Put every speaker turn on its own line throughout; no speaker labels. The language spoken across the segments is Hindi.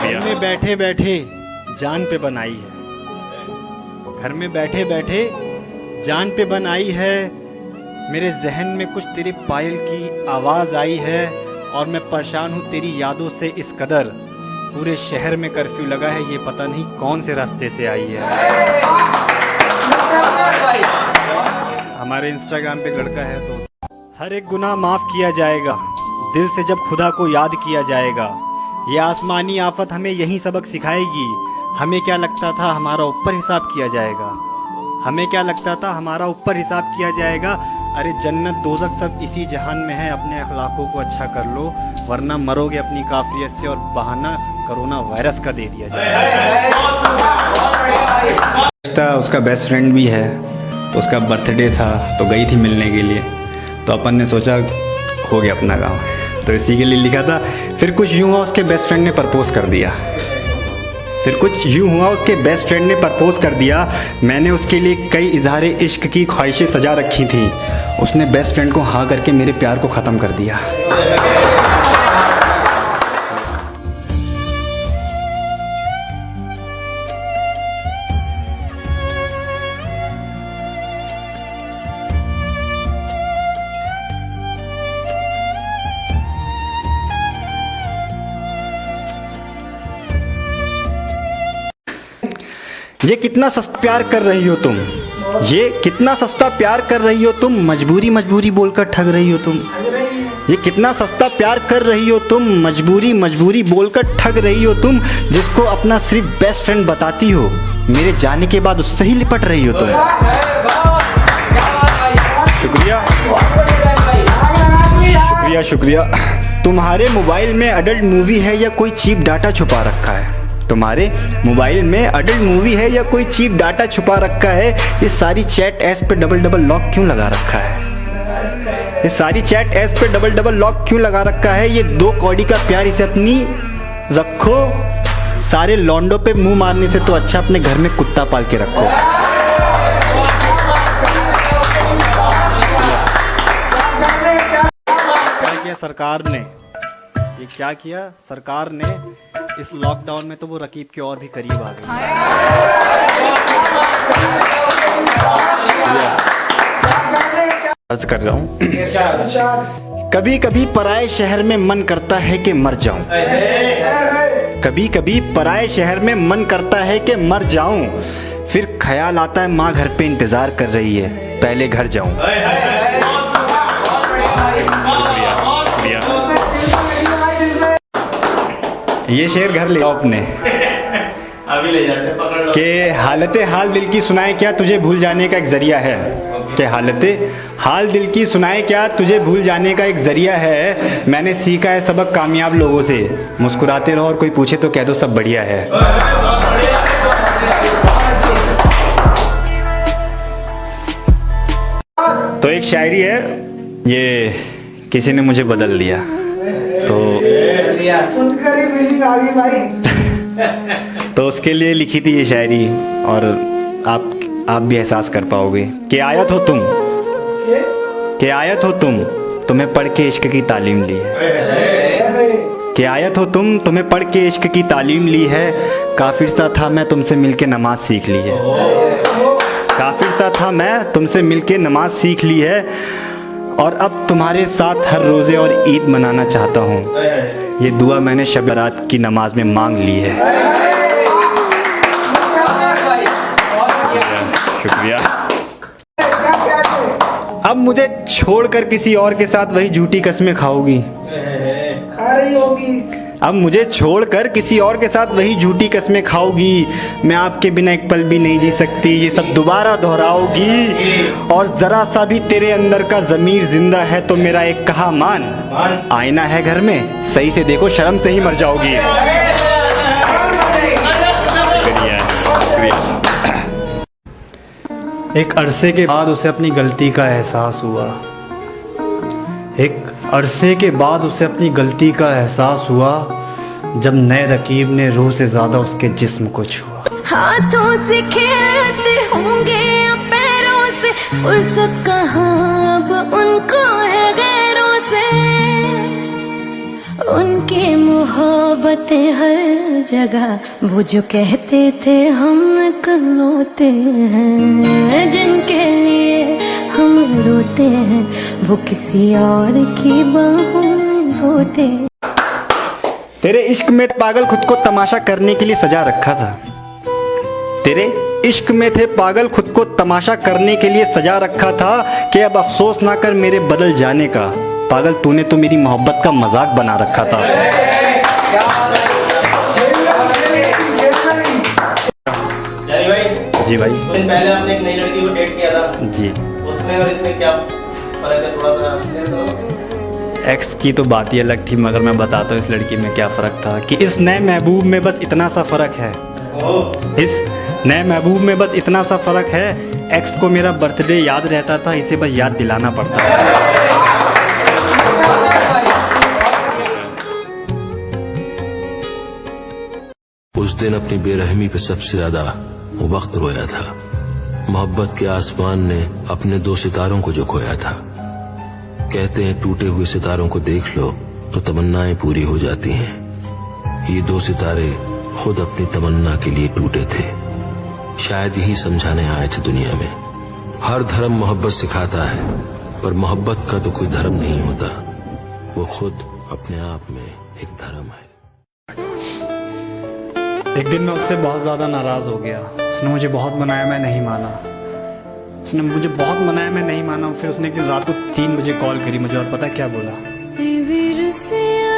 घर में बैठे बैठे जान पे बनाई है, घर में बैठे बैठे जान पे बनाई है। मेरे जहन में कुछ तेरे पायल की आवाज़ आई है और मैं परेशान हूँ तेरी यादों से इस कदर। पूरे शहर में कर्फ्यू लगा है, ये पता नहीं कौन से रास्ते से आई है। हमारे इंस्टाग्राम पे लड़का है तो हर एक गुनाह माफ़ किया जाएगा दिल से जब खुदा को याद किया जाएगा। ये आसमानी आफत हमें यही सबक सिखाएगी। हमें क्या लगता था हमारा ऊपर हिसाब किया जाएगा, हमें क्या लगता था हमारा ऊपर हिसाब किया जाएगा। अरे जन्नत दोज़ख सब इसी जहान में है, अपने अखलाकों को अच्छा कर लो वरना मरोगे अपनी काफियत से और बहाना कोरोना वायरस का दे दिया जाएगा।
उसका बेस्ट फ्रेंड भी है तो उसका बर्थडे था तो गई थी मिलने के लिए, तो अपन ने सोचा हो गया अपना गाँव, तो इसी के लिए लिखा था। फिर कुछ यूँ हुआ उसके बेस्ट फ्रेंड ने प्रपोज़ कर दिया, फिर कुछ यूँ हुआ उसके बेस्ट फ्रेंड ने प्रपोज़ कर दिया। मैंने उसके लिए कई इजहार इश्क की ख्वाहिशें सजा रखी थी, उसने बेस्ट फ्रेंड को हाँ करके मेरे प्यार को ख़त्म कर दिया। ये कितना सस्ता प्यार कर रही हो तुम, ये कितना सस्ता प्यार कर रही हो तुम, मजबूरी मजबूरी बोलकर ठग रही हो तुम। ये कितना सस्ता प्यार कर रही हो तुम, मजबूरी मजबूरी बोलकर ठग रही हो तुम। जिसको अपना सिर्फ बेस्ट फ्रेंड बताती हो, मेरे जाने के बाद उससे ही लिपट रही हो तुम। शुक्रिया शुक्रिया शुक्रिया। तुम्हारे मोबाइल में अडल्ट मूवी है या कोई चीप डाटा छुपा रखा है, तुम्हारे मोबाइल में अडल्ट मूवी है या कोई चीप डाटा छुपा रखा है। ये सारी चैट एस पे डबल डबल लॉक क्यों लगा रखा है, ये सारी चैट एस पे डबल डबल लॉक क्यों लगा रखा है। ये 2 कौड़ी का प्यार इसे अपनी रखो, सारे लॉन्डो पे मुंह मारने से तो अच्छा अपने घर में कुत्ता पाल के रखो।
क्या किया सरकार ने, ये क्या किया सरकार ने इस लॉकडाउन में, तो वो रकीब के और भी करीब आ गई।
अर्ज कर रहा हूँ, कभी कभी पराए शहर में मन करता है कि मर जाऊं, कभी कभी पराए शहर में मन करता है कि मर जाऊं। फिर ख्याल आता है माँ घर पे इंतजार कर रही है, पहले घर जाऊं। ये शेर घर ले आओ अपने,
अभी ले जाते हैं, पकड़ लो।
कि हालते हाल दिल की सुनाए क्या तुझे भूल जाने का एक जरिया है, कि हालते हाल दिल की सुनाए क्या तुझे भूल जाने का एक जरिया है। मैंने सीखा है सबक कामयाब लोगों से, मुस्कुराते रहो और कोई पूछे तो कह दो सब बढ़िया है। तो एक शायरी है, ये किसी ने मुझे बदल दिया, तो
सुनकर ही फीलिंग आ गई भाई।
तो उसके लिए लिखी थी ये शायरी, और आप भी एहसास कर पाओगे कि आयत हो तुम, कि आयत हो तुम, तुम्हें पढ़ के इश्क की तालीम ली है, कि आयत हो तुम, तुम्हें पढ़ के इश्क की तालीम ली है। काफिर सा था मैं तुमसे मिलके नमाज सीख ली है, काफिर सा था मैं तुमसे मिलके नमाज सीख ली है। और अब तुम्हारे साथ हर रोज़े और ईद मनाना चाहता हूँ, ये दुआ मैंने शब बारात की नमाज में मांग ली है। शुक्रिया। अब मुझे छोड़कर किसी और के साथ वही झूठी कस्में खाओगी,
खा रही होगी।
अब मुझे छोड़कर किसी और के साथ वही झूठी कस्में खाओगी। मैं आपके बिना एक पल भी नहीं जी सकती, ये सब दोबारा दोहराओगी। और जरा सा भी तेरे अंदर का ज़मीर जिंदा है तो मेरा एक कहा मान, आईना है घर में सही से देखो शर्म से ही मर जाओगी।
एक अरसे के बाद उसे अपनी गलती का एहसास हुआ, एक अरसे के बाद उसे अपनी गलती का एहसास हुआ, जब नए रकीब ने रूह से ज़्यादा उसके जिस्म को छुआ।
हाथों से खेलते होंगे या पैरों से, फुर्सत कहाँ अब उनको है गैरों से। उनकी मोहब्बतें हर जगह, वो जो कहते थे हम इकलौते हैं, जिनके लिए हम रोते हैं, वो किसी और की बाहों में सोते।
तेरे इश्क में पागल खुद को तमाशा करने के लिए सजा रखा था। तेरे इश्क में थे पागल खुद को तमाशा करने के लिए सजा रखा था कि अब अफसोस ना कर मेरे बदल जाने का। पागल तूने तो मेरी मोहब्बत का मजाक बना रखा था।
जानी भाई,
जी भाई।
कुछ दिन पहले आपने एक नई लड़की को डेट किया था।
जी।
उसमें और इसमें क्या फर्क है, थोड़ा सा clear करो।
एक्स की तो बात ही अलग थी, मगर मैं बताता हूँ इस लड़की में क्या फ़र्क था कि इस नए महबूब में बस इतना सा फ़र्क है। इस नए महबूब में बस इतना सा फ़र्क है, एक्स को मेरा बर्थडे याद रहता था, इसे बस याद दिलाना पड़ता था।
उस दिन अपनी बेरहमी पे सबसे ज्यादा वक्त रोया था। मोहब्बत के आसमान ने अपने दो सितारों को जो खोया था। कहते हैं टूटे हुए सितारों को देख लो तो तमन्नाएं पूरी हो जाती हैं। ये दो सितारे खुद अपनी तमन्ना के लिए टूटे थे। शायद यही समझाने आए थे दुनिया में। हर धर्म मोहब्बत सिखाता है, पर मोहब्बत का तो कोई धर्म नहीं होता, वो खुद अपने आप में एक धर्म है।
एक दिन मैं उससे बहुत ज़्यादा नाराज़ हो गया। उसने मुझे बहुत मनाया, मैं नहीं माना। उसने मुझे बहुत मनाया, मैं नहीं माना। फिर उसने एक दिन रात को 3 बजे कॉल करी मुझे, और पता क्या बोला?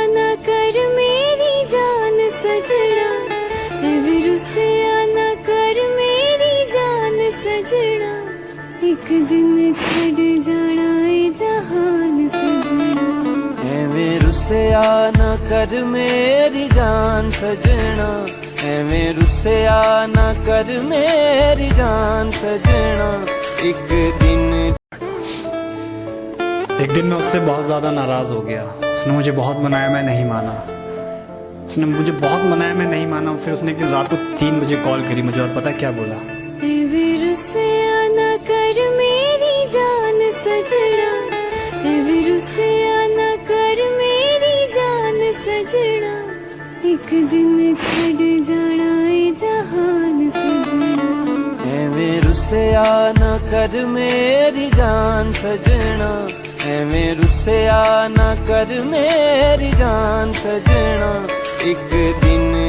ना कर मेरी जान सजना, ना कर मेरी जान सजना, एक दिन छड़ जाना ए जहान सजना।
एवें रुसिया ना कर मेरी जान सजना, एवें रुसिया ना कर मेरी जान सजना, एक दिन
मैं उससे बहुत ज़्यादा नाराज़ हो गया। उसने मुझे बहुत मनाया, मैं नहीं माना। उसने मुझे बहुत मनाया, मैं नहीं माना। फिर उसने एक दिन रात को 3 बजे कॉल करी मुझे, और पता क्या बोला?
ना कर मेरी जान सजना, ना कर मेरी जान सजना, एक दिन छड़ जाना ए जहान सजना।
एवें रुसिया ना कर मेरी जान सजना, एवें रुसिया ना कर मेरी जान सजना, एक दिन